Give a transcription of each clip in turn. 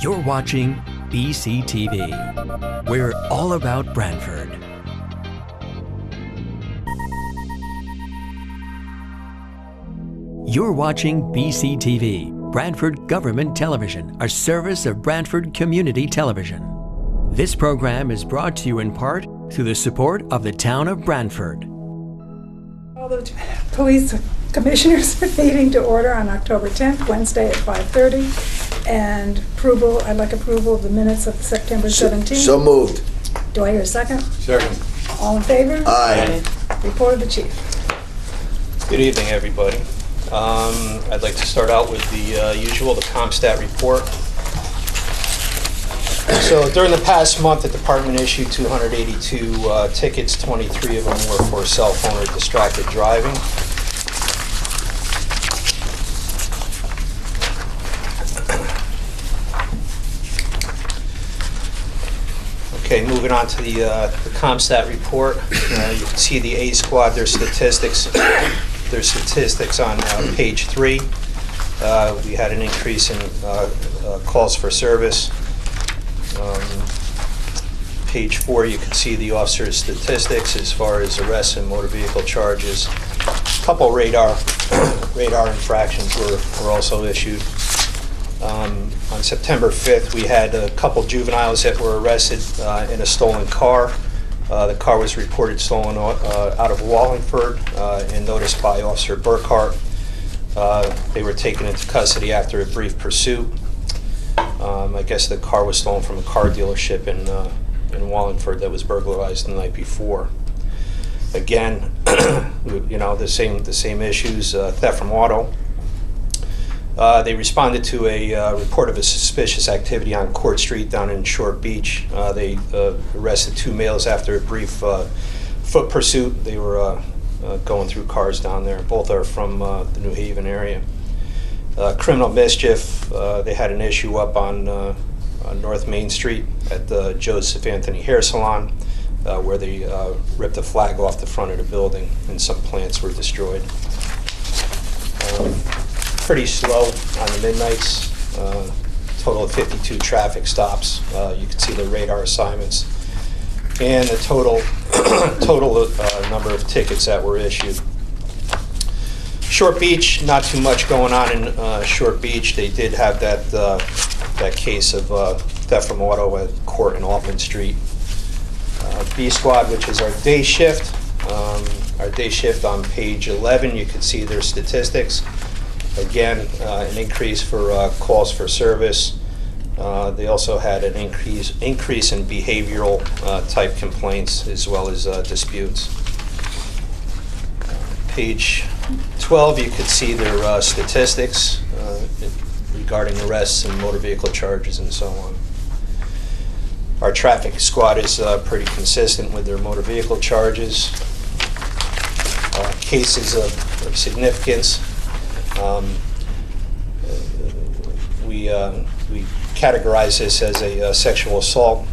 You're watching BCTV. We're all about Branford. You're watching BCTV, Branford Government Television, a service of Branford Community Television. This program is brought to you in part through the support of the town of Branford. All the police commissioners are meeting to order on October 10th, Wednesday at 5:30. And I'd like approval of the minutes of September 17th. So moved. Do I hear a second? Second. All in favor? Aye. Report of the chief. Good evening, everybody. I'd like to start out with the usual, the ComStat report. So during the past month, the department issued 282 tickets. 23 of them were for cell phone or distracted driving. Okay, moving on to the ComStat report. You can see the A squad, their statistics. Their statistics on page 3. We had an increase in calls for service. Page 4, you can see the officer's statistics as far as arrests and motor vehicle charges. A couple radar infractions were also issued. On September 5th, we had a couple juveniles that were arrested in a stolen car. The car was reported stolen out of Wallingford and noticed by Officer Burkhart. They were taken into custody after a brief pursuit. I guess the car was stolen from a car dealership in Wallingford that was burglarized the night before. Again, the same issues, theft from auto. They responded to a report of a suspicious activity on Court Street down in Short Beach. They arrested 2 males after a brief foot pursuit. They were going through cars down there. Both are from the New Haven area. Criminal mischief, they had an issue up on North Main Street at the Joseph Anthony Hair Salon where they ripped a flag off the front of the building and some plants were destroyed. Pretty slow on the midnights, total of 52 traffic stops. You can see the radar assignments and the total number of tickets that were issued. Short Beach, not too much going on in Short Beach. They did have that case of theft from auto at Court and Altman Street. B Squad, which is our day shift. Our day shift on page 11, you can see their statistics. Again, an increase for calls for service. They also had an increase in behavioral type complaints as well as disputes. Page 12, you could see their statistics regarding arrests and motor vehicle charges and so on. Our traffic squad is pretty consistent with their motor vehicle charges. Cases of significance. We categorize this as a sexual assault.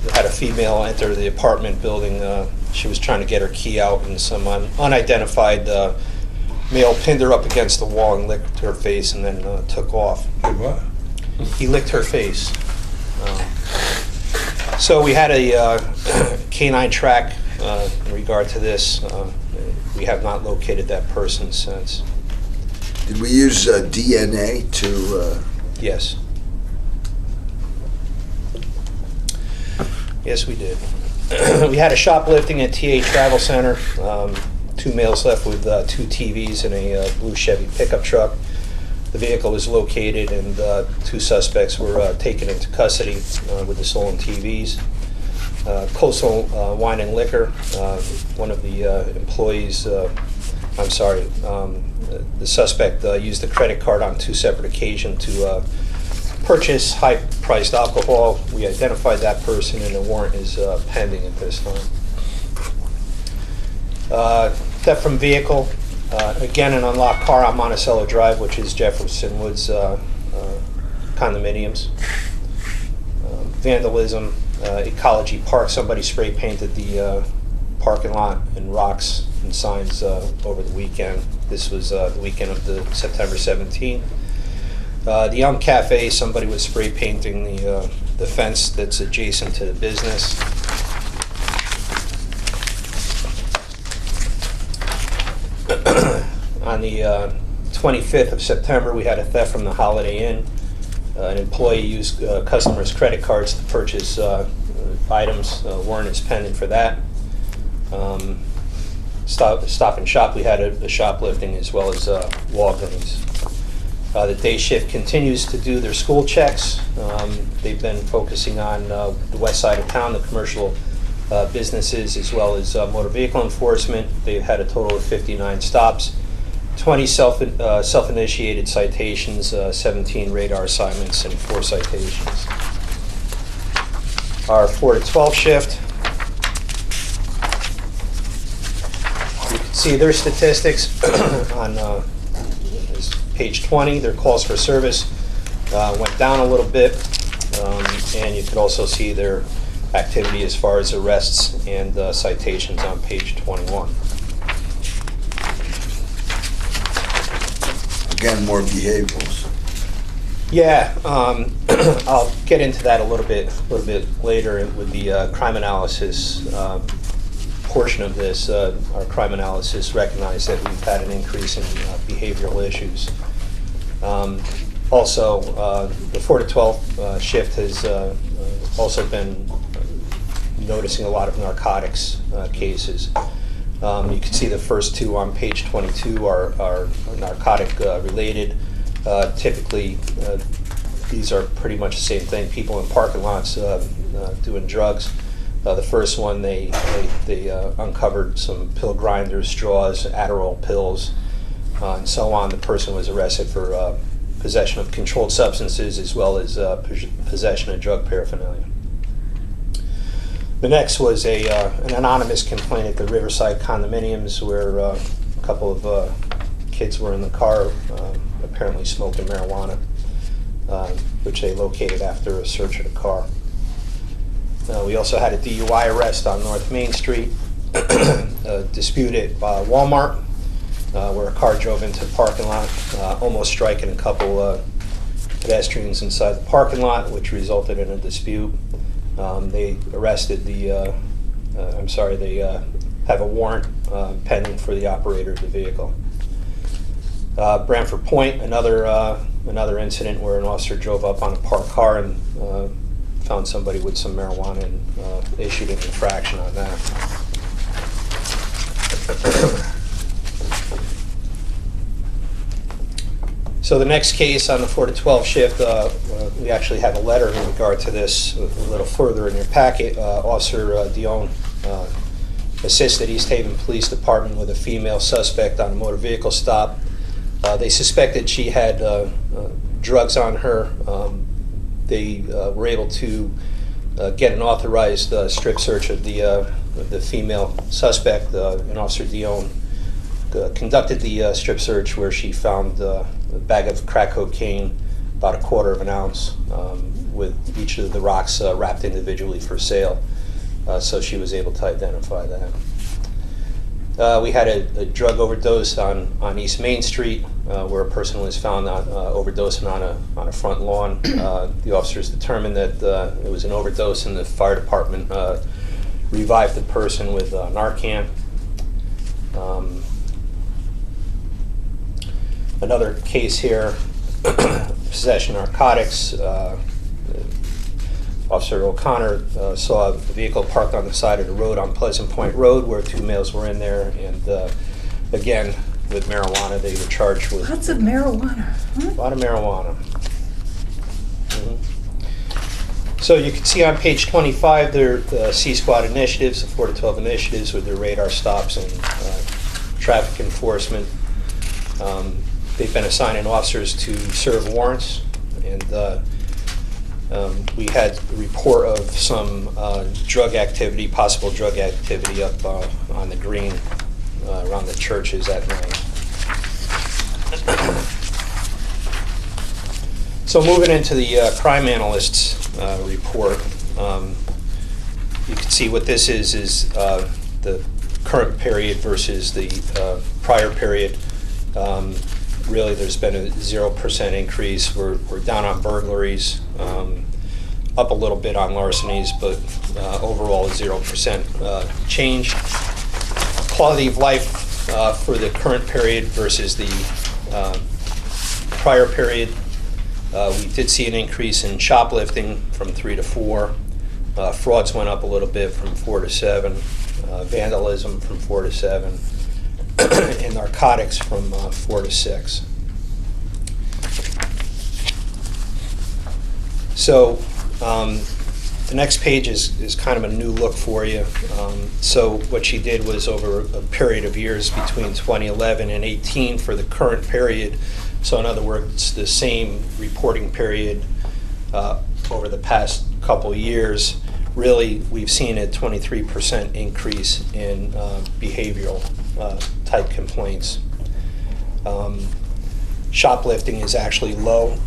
We had a female enter the apartment building. She was trying to get her key out, and some unidentified male pinned her up against the wall and licked her face and then took off. What? He licked her face. So we had a canine track in regard to this. We have not located that person since. Did we use DNA to... Yes. Yes, we did. We had a shoplifting at TA Travel Center. 2 males left with 2 TVs in a blue Chevy pickup truck. The vehicle was located and 2 suspects were taken into custody with the stolen TVs. Coastal Wine and Liquor, one of the employees, the suspect used the credit card on 2 separate occasions to purchase high-priced alcohol. We identified that person and the warrant is pending at this time. Theft from vehicle, again an unlocked car on Monticello Drive, which is Jefferson Woods condominiums. Vandalism, Ecology Park, somebody spray painted the parking lot and rocks and signs over the weekend. This was the weekend of the September 17th. The Elm Cafe, somebody was spray painting the fence that's adjacent to the business. On the 25th of September, we had a theft from the Holiday Inn. An employee used customers' credit cards to purchase items. Warrant is pending for that. Stop and Shop, we had a shoplifting as well as Walgreens. The day shift continues to do their school checks. They've been focusing on the west side of town, the commercial businesses, as well as motor vehicle enforcement. They've had a total of 59 stops, 20 self-initiated citations, 17 radar assignments, and 4 citations. Our 4 to 12 shift, you can see their statistics on page 20. Their calls for service went down a little bit, and you could also see their activity as far as arrests and citations on page 21. Again, more behaviorals. Yeah, I'll get into that a little bit later with the crime analysis portion of this. Our crime analysis recognized that we've had an increase in behavioral issues. Also, the 4 to 12 shift has also been noticing a lot of narcotics cases. You can see the first 2 on page 22 are narcotic related. Typically, these are pretty much the same thing. People in parking lots doing drugs. The first one, they uncovered some pill grinders, straws, Adderall pills, and so on. The person was arrested for possession of controlled substances as well as possession of drug paraphernalia. The next was an anonymous complaint at the Riverside condominiums where a couple of kids were in the car apparently smoking marijuana, which they located after a search of the car. We also had a DUI arrest on North Main Street, a dispute at Walmart, where a car drove into the parking lot, almost striking a couple pedestrians inside the parking lot, which resulted in a dispute. They arrested they have a warrant pending for the operator of the vehicle. Branford Point, another incident where an officer drove up on a parked car and found somebody with some marijuana and issued an infraction on that. So the next case on the 4 to 12 shift, we actually have a letter in regard to this a little further in your packet. Officer Dion assisted East Haven Police Department with a female suspect on a motor vehicle stop. They suspected she had drugs on her. They were able to get an authorized strip search of the female suspect. And Officer Dion conducted the strip search where she found a bag of crack cocaine, about 1/4 of an ounce, with each of the rocks wrapped individually for sale. So she was able to identify that. We had a drug overdose on East Main Street, where a person was found overdosing on a front lawn. The officers determined that it was an overdose, and the fire department revived the person with Narcan. Another case here, possession of narcotics. Officer O'Connor saw a vehicle parked on the side of the road on Pleasant Point Road where 2 males were in there, and again, with marijuana, they were charged with... Lots of marijuana. Huh? A lot of marijuana. So you can see on page 25 their C-Squad initiatives, the 4 to 12 initiatives with their radar stops and traffic enforcement. They've been assigning officers to serve warrants, and we had a report of some drug activity, possible drug activity up on the green around the churches at night. So moving into the crime analyst's report, you can see what this is the current period versus the prior period. really there's been a 0% increase. We're down on burglaries, up a little bit on larcenies, but overall a 0% change. Quality of life for the current period versus the prior period. We did see an increase in shoplifting from 3 to 4. Frauds went up a little bit from 4 to 7. Vandalism from 4 to 7. And narcotics from 4 to 6. So the next page is kind of a new look for you. So what she did was over a period of years between 2011 and 18 for the current period. So in other words, the same reporting period over the past couple years, really we've seen a 23% increase in behavioral type complaints. Shoplifting is actually low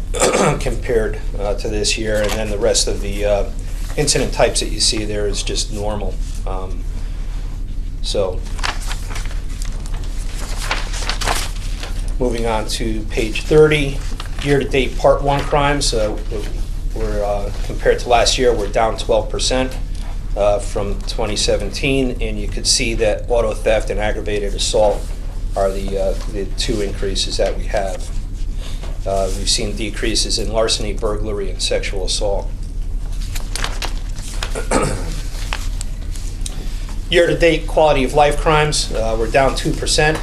compared to this year, and then the rest of the incident types that you see there is just normal. So moving on to page 30, year-to-date Part 1 crimes, we're compared to last year, we're down 12% from 2017, and you could see that auto theft and aggravated assault are the two increases that we have. We've seen decreases in larceny, burglary, and sexual assault. Year-to-date quality of life crimes, we're down 2%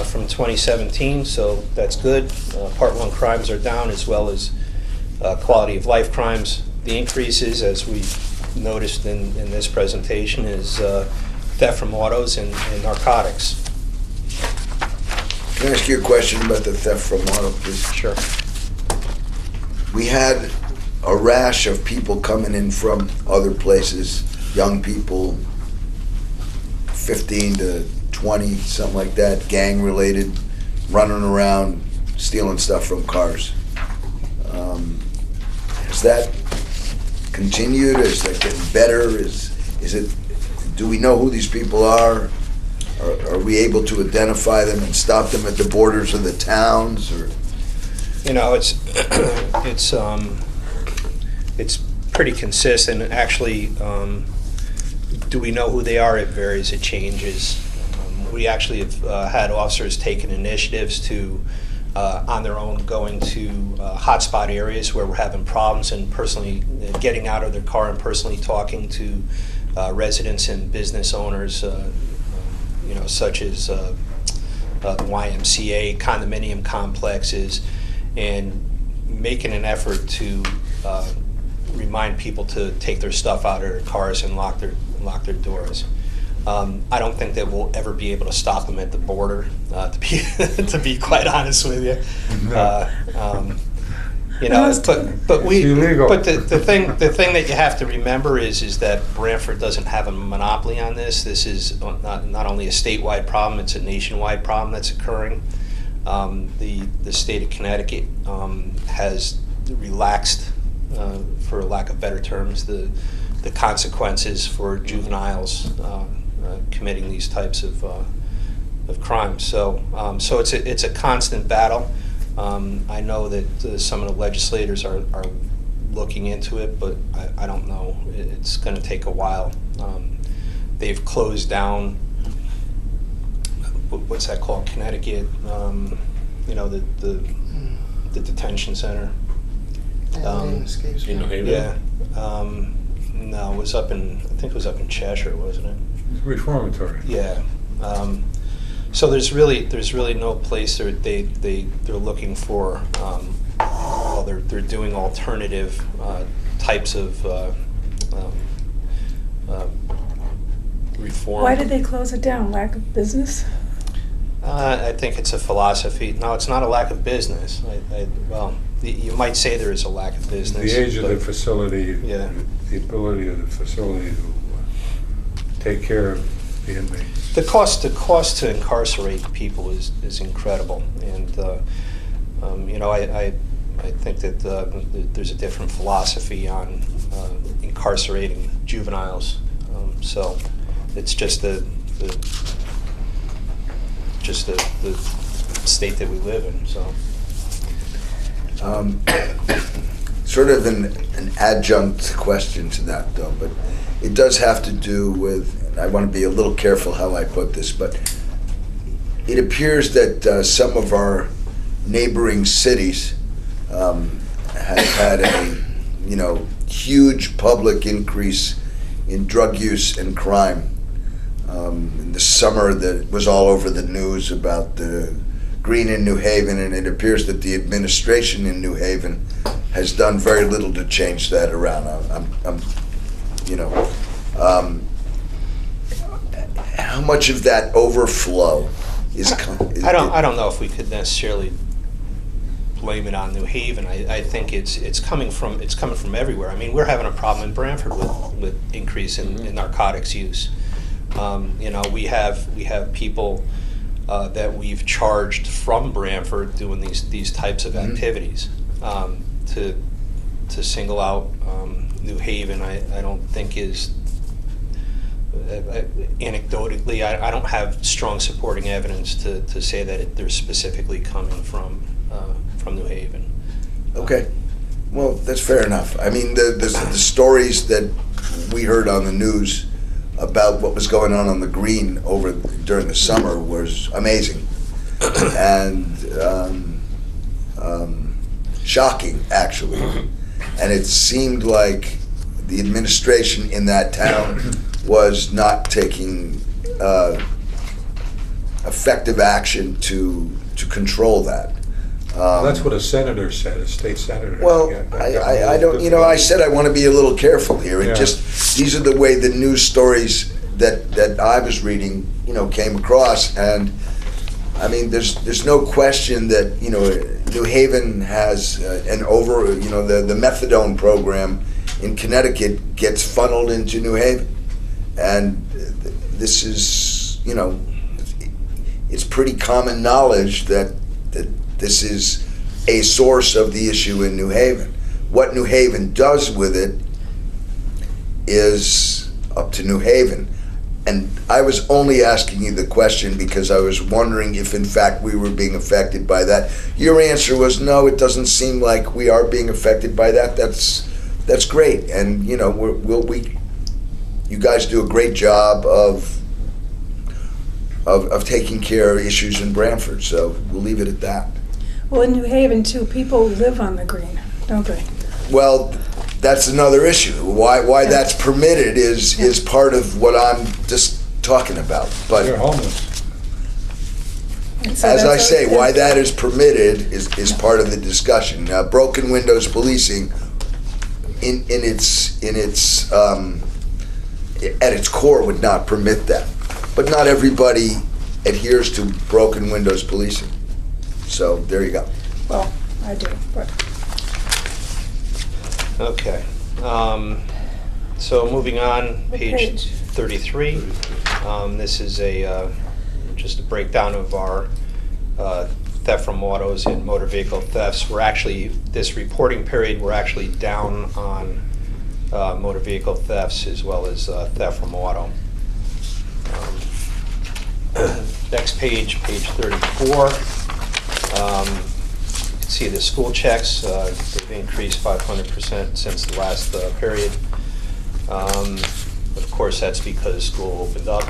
from 2017, so that's good. Part 1 crimes are down, as well as quality of life crimes. The increases, as we noticed in this presentation, is theft from autos and narcotics. Can I ask you a question about the theft from auto, please? Sure. We had a rash of people coming in from other places, young people, 15 to 20, something like that, gang-related, running around, stealing stuff from cars. Has that continued? Is that getting better? Is it? Do we know who these people are? Are we able to identify them and stop them at the borders of the towns? Or You know, it's pretty consistent. Actually, do we know who they are? It varies. It changes. We actually have had officers taking initiatives to, on their own, going to hotspot areas where we're having problems and personally getting out of their car and personally talking to residents and business owners, such as the YMCA, condominium complexes, and making an effort to remind people to take their stuff out of their cars and lock their doors. I don't think that we'll ever be able to stop them at the border, to be quite honest with you. No. But the thing that you have to remember is that Branford doesn't have a monopoly on this. This is not only a statewide problem; it's a nationwide problem that's occurring. The state of Connecticut has relaxed, for lack of better terms, the consequences for juveniles committing these types of crimes. So it's a constant battle. I know that some of the legislators are looking into it, but I don't know. It's going to take a while. They've closed down, what's that called, Connecticut, the detention center. In New Haven? Yeah. No, it was I think it was up in Cheshire, wasn't it? It's reformatory. Yeah. So there's really no place they're looking for. They're doing alternative types of reform. Why did they close it down? Lack of business? I think it's a philosophy. No, it's not a lack of business. You might say there is a lack of business. The age of the facility, yeah. The ability of the facility to take care of the inmates. The cost to incarcerate people is incredible, and I think that there's a different philosophy on incarcerating juveniles. So it's just the state that we live in, so. Sort of an adjunct question to that, though, but it does have to do with, and I want to be a little careful how I put this, but it appears that some of our neighboring cities have had a, huge public increase in drug use and crime. In the summer, that was all over the news about the green in New Haven, and it appears that the administration in New Haven has done very little to change that around. How much of that overflow is? I don't know if we could necessarily blame it on New Haven. I think it's coming from everywhere. I mean, we're having a problem in Branford with increase in narcotics use. We have people that we've charged from Branford doing these types of activities. To single out New Haven, I don't think is anecdotally. I don't have strong supporting evidence to say that they're specifically coming from New Haven. Okay, well, that's fair enough. I mean, the stories that we heard on the news about what was going on the green during the summer was amazing and shocking, actually. And it seemed like the administration in that town was not taking effective action to control that. That's what a senator said, a state senator. Well, I don't, I said I want to be a little careful here. It Yeah. just, these are the way the news stories that I was reading, came across. And I mean, there's no question that, New Haven has the methadone program in Connecticut gets funneled into New Haven. And this is, it's pretty common knowledge that this is a source of the issue in New Haven. What New Haven does with it is up to New Haven. And I was only asking you the question because I was wondering if in fact we were being affected by that. Your answer was no, it doesn't seem like we are being affected by that. That's great. And you guys do a great job of taking care of issues in Branford, so we'll leave it at that. Well, in New Haven, too, people live on the green, don't they? Well, that's another issue. Why that's permitted is part of what I'm just talking about. But They're homeless. And so as I that's say, okay. why that is permitted is part of the discussion. Now, broken windows policing, in its at its core, would not permit that. But not everybody adheres to broken windows policing. So there you go. Well, I do, but Okay. So moving on, What page page? 33. This is just a breakdown of our theft from autos and motor vehicle thefts. This reporting period, we're actually down on motor vehicle thefts as well as theft from auto. Next page 34. You can see the school checks, they've increased 500% since the last period. But of course, that's because school opened up,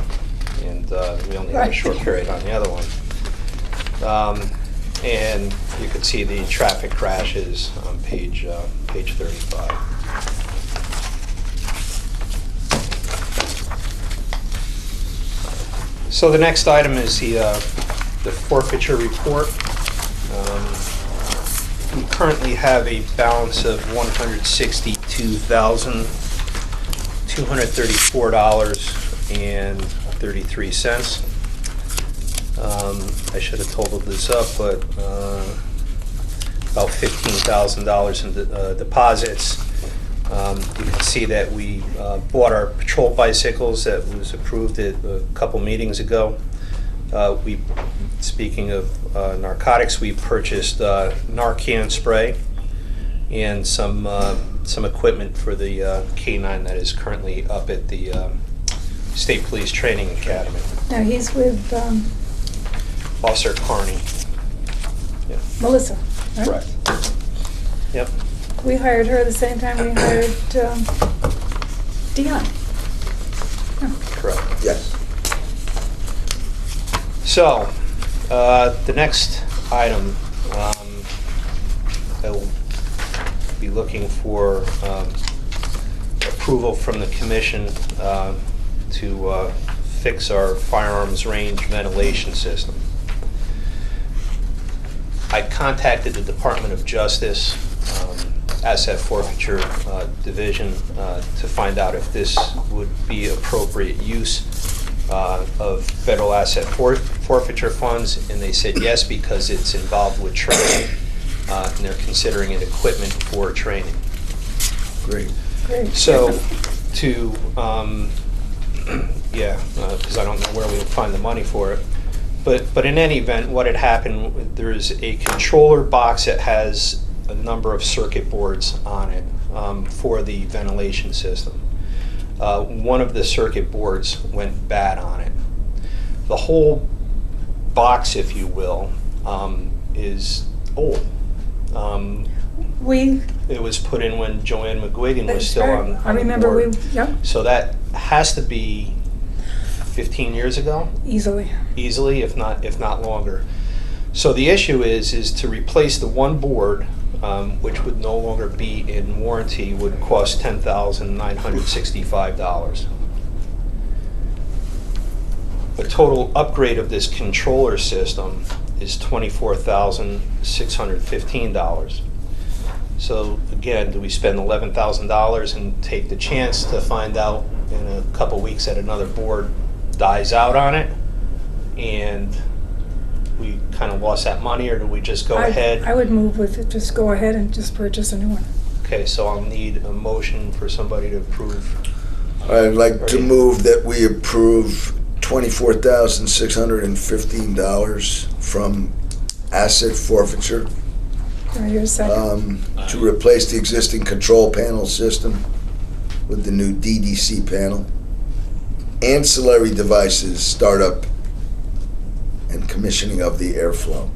and we only had a short period on the other one. And you can see the traffic crashes on page 35. So the next item is the forfeiture report. We currently have a balance of $162,234.33. I should have totaled this up, but about $15,000 in deposits. You can see that we bought our patrol bicycles that was approved a couple meetings ago. Speaking of narcotics, we purchased Narcan spray and some equipment for the K9 that is currently up at the State Police Training Academy. now he's with, Officer Carney. Yeah. Melissa, right? Correct. Yep. We hired her the same time we hired Dion. Correct. Yes. So, the next item, I will be looking for approval from the commission to fix our firearms range ventilation system. I contacted the Department of Justice Asset Forfeiture Division to find out if this would be appropriate use of federal asset forfeiture funds, and they said yes, because it's involved with training, and they're considering it equipment for training. Great. Great. So, because I don't know where we would find the money for it. But in any event, what had happened, there's a controller box that has a number of circuit boards on it for the ventilation system. One of the circuit boards went bad on it. The whole box, if you will, is old. It was put in when Joanne McGuigan was still on the board. I remember yep, So that has to be 15 years ago, easily. if not longer. So the issue is to replace the one board, which would no longer be in warranty, would cost $10,965. The total upgrade of this controller system is $24,615. So again, do we spend $11,000 and take the chance to find out in a couple weeks that another board dies out on it and we kind of lost that money, or do we just go ahead? I would move with it, just go ahead and just purchase a new one. Okay, so I'll need a motion for somebody to approve. I'd like to move that we approve $24,615 from asset forfeiture Do I hear a second? to replace the existing control panel system with the new DDC panel. Ancillary devices, startup and commissioning of the airflow.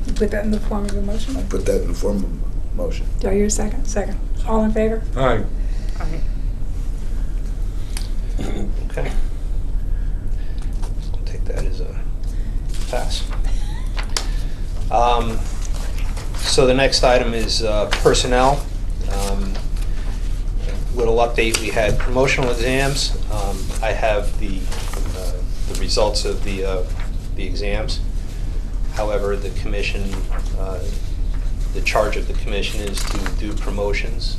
You put that in the form of a motion? Put that in the form of a motion. Do I hear a second? Second. All in favor? Aye. Aye. Okay. I'll take that as a pass. So the next item is personnel. Little update, we had promotional exams. I have the results of the exams. However, the commission, the charge of the commission is to do promotions,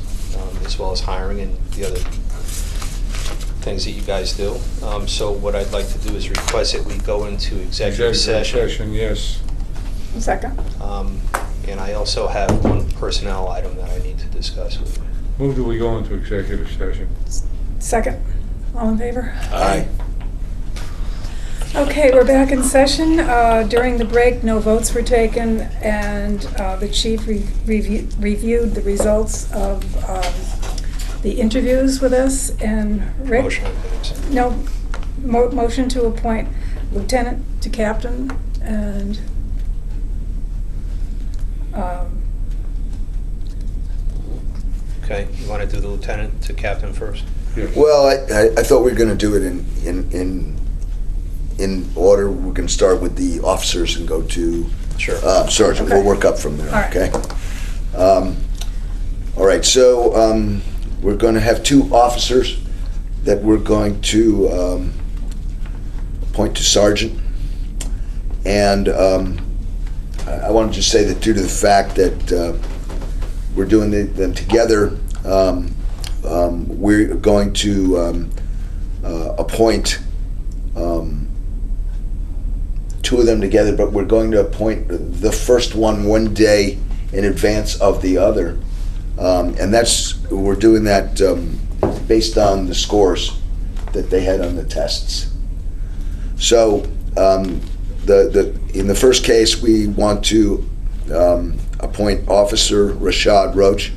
as well as hiring and the other things that you guys do. So what I'd like to do is request that we go into executive session. Yes. Second. And I also have one personnel item that I need to discuss with you. Move that we go into executive session. Second. All in favor? Aye. Okay, we're back in session. During the break, no votes were taken, and the chief reviewed the results of the interviews with us, and Rick? Motion on minutes. No, motion to appoint lieutenant to captain, and Okay, you want to do the lieutenant to captain first? Yes. Well, I thought we were going to do it in order. We're going to start with the officers and go to Sure. sergeant. Okay. We'll work up from there. All right. Okay. All right. So we're going to have two officers that we're going to appoint to sergeant, and I want to just say that due to the fact that we're doing them together, we're going to appoint two of them together, but we're going to appoint the first one day in advance of the other. And we're doing that based on the scores that they had on the tests. So in the first case, we want to appoint Officer Rashad Roach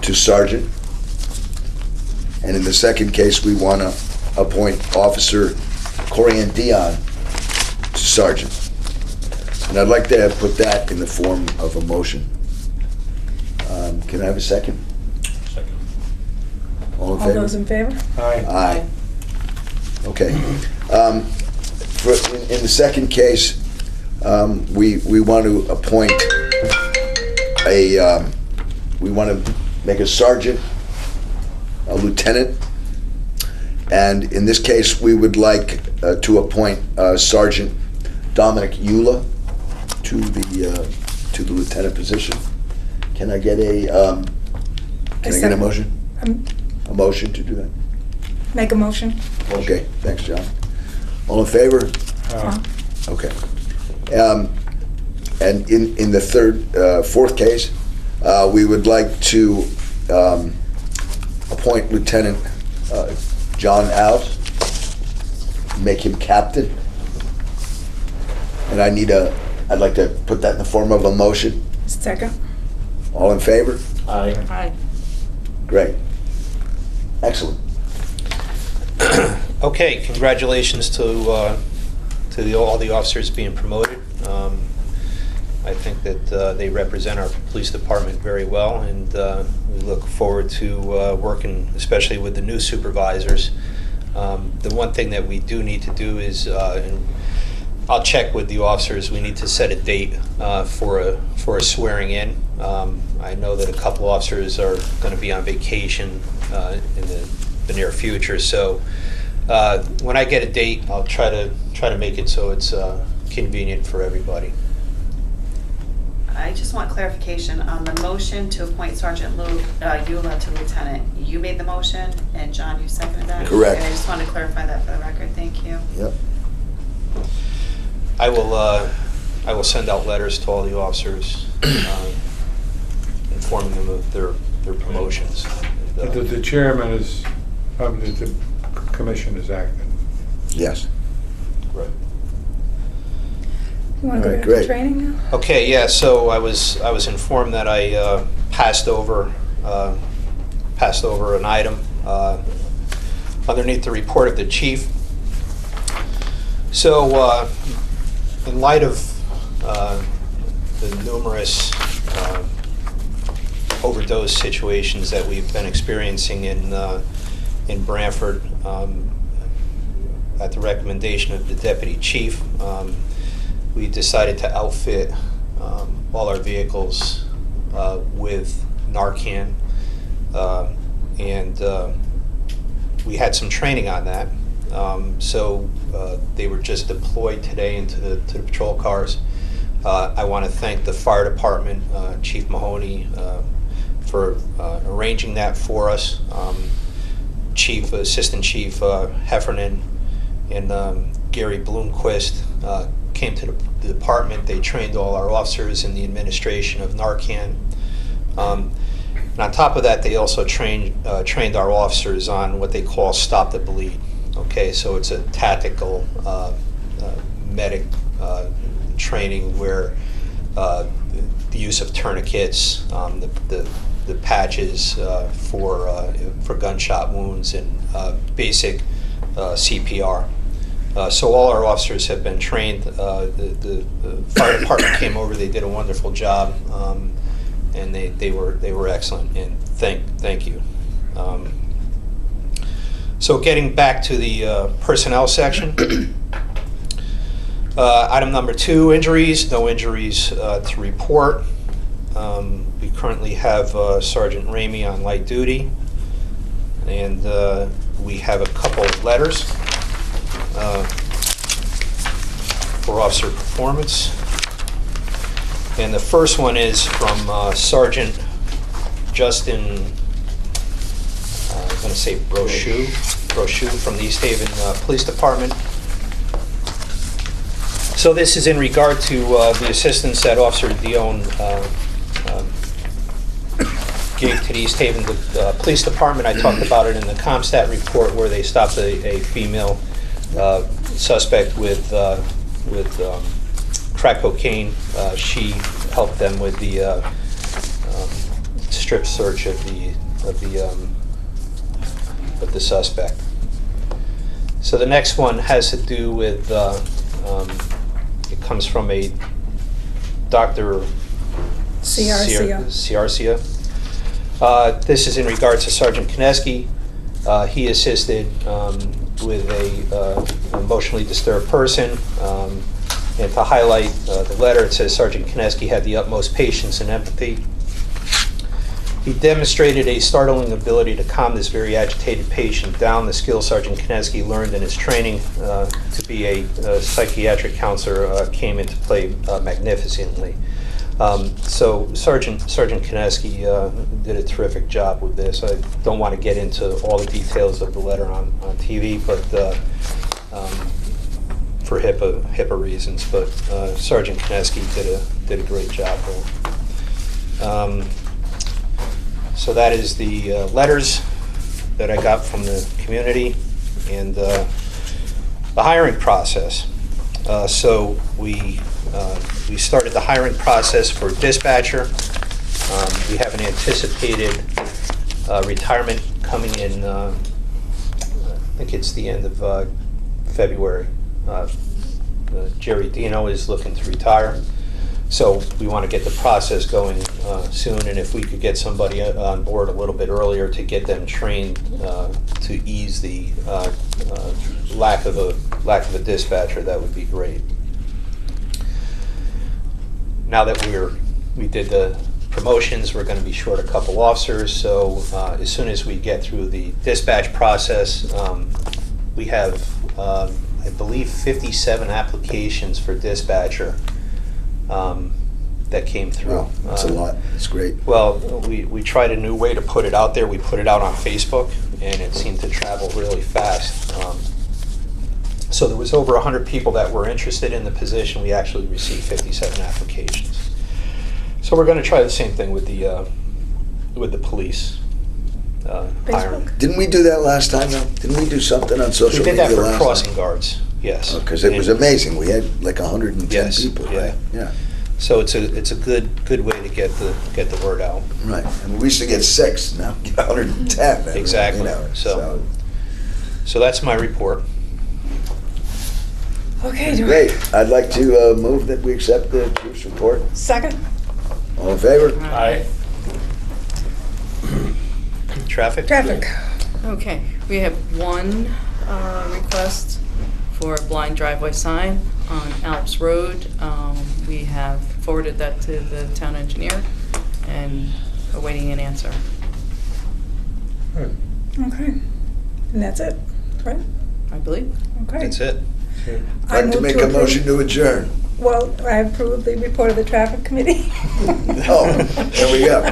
to sergeant. And in the second case, we want to appoint Officer Corian Dion to sergeant. And I'd like to put that in the form of a motion. Can I have a second? Second. All in All favor? those in favor? Aye. Aye. Okay. In the second case, we want to appoint we want to make a sergeant, a lieutenant, and in this case, we would like to appoint Sergeant Dominic Eula to the lieutenant position. Can I get a motion? A motion to do that? Make a motion. Okay, thanks, John. All in favor? Aye. Okay. And in the fourth case, we would like to appoint Lieutenant John Alves, make him captain. And I'd like to put that in the form of a motion. Second. All in favor? Aye. Great. Excellent. Okay, congratulations to all the officers being promoted. I think that they represent our police department very well, and we look forward to working, especially with the new supervisors. The one thing that we do need to do is, and I'll check with the officers, we need to set a date for a swearing in. I know that a couple officers are going to be on vacation in the near future, so when I get a date, I'll try to make it so it's convenient for everybody. I just want clarification on the motion to appoint Sergeant Eula to lieutenant. You made the motion, and John, you seconded that? Correct. Okay, I just want to clarify that for the record. Thank you. Yep. I will send out letters to all the officers informing them of their promotions. And, The chairman is, the commission is acting. Yes. right. You want to All go right, back to great. training now? Okay, yeah. So I was informed that I passed over an item underneath the report of the chief. So in light of the numerous overdose situations that we've been experiencing in Branford, at the recommendation of the deputy chief, we decided to outfit all our vehicles with Narcan, and we had some training on that. So they were just deployed today into the patrol cars. I want to thank the fire department, Chief Mahoney, for arranging that for us. Assistant Chief Heffernan and Gary Bloomquist came to the department. They trained all our officers in the administration of Narcan. And on top of that, they also trained our officers on what they call Stop the Bleed. Okay, so it's a tactical medic training where the use of tourniquets, the patches for gunshot wounds, and basic CPR. So all our officers have been trained. The fire department came over; they did a wonderful job, and they were excellent. And thank you. So getting back to the personnel section, item number 2, injuries. No injuries to report. We currently have Sergeant Ramey on light duty, and we have a couple of letters for officer performance. And the first one is from Sergeant Justin, I'm going to say Brochu from the East Haven Police Department. So this is in regard to the assistance that Officer Dion gave to the East Haven Police Department. I talked about it in the ComStat report where they stopped a female suspect with crack cocaine. She helped them with the strip search of the suspect. So the next one has to do with, it comes from a Dr. Ciarcia. This is in regards to Sergeant Kineski. He assisted with an emotionally disturbed person. And to highlight the letter, it says Sergeant Kineski had the utmost patience and empathy. He demonstrated a startling ability to calm this very agitated patient down. The skill Sergeant Kineski learned in his training to be a psychiatric counselor came into play magnificently. So Sergeant Kineski did a terrific job with this. I don't want to get into all the details of the letter on TV, but for HIPAA reasons. But Sergeant Kineski did a great job there. So that is the letters that I got from the community and the hiring process. So we started the hiring process for dispatcher. We have an anticipated retirement coming in, I think it's the end of February. Jerry Dino is looking to retire. So we want to get the process going soon, and if we could get somebody on board a little bit earlier to get them trained to ease the lack of a dispatcher, that would be great. Now that we did the promotions, we're going to be short a couple officers. So as soon as we get through the dispatch process, we have I believe 57 applications for dispatcher. That came through. Wow, that's a lot. That's great. Well, we tried a new way to put it out there. We put it out on Facebook, and it seemed to travel really fast. So there was over 100 people that were interested in the position. We actually received 57 applications. So we're going to try the same thing with the police hiring. Didn't we do that last time, though? Didn't we do something on social We media did that for last crossing time? guards. Yes. Because it was amazing. We had like 110 Yes, people, yeah. right? Yeah. So it's a good way to get the word out. Right. I mean, we used to get 6, now we get 110. I mean, Exactly. You know, So that's my report. Okay, Great. I'd like to move that we accept the chief's report. Second? All in favor? Aye. Traffic? Traffic. Okay, we have one request for a blind driveway sign on Alps Road. We have forwarded that to the town engineer and awaiting an answer. Good. Okay. And that's it, right? I believe. Okay. That's it. I I'd like to move make to a approve- motion to adjourn. Well, I approve the report of the traffic committee. Oh, there we go.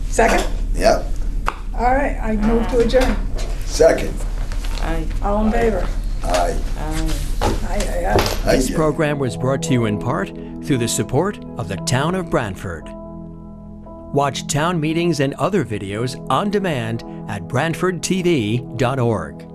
Second? Yep. All right, I move to adjourn. Second. Aye. All in favor? Aye. Aye. Aye, aye, aye. This Aye. program was brought to you in part through the support of the Town of Branford. Watch town meetings and other videos on demand at BranfordTV.org.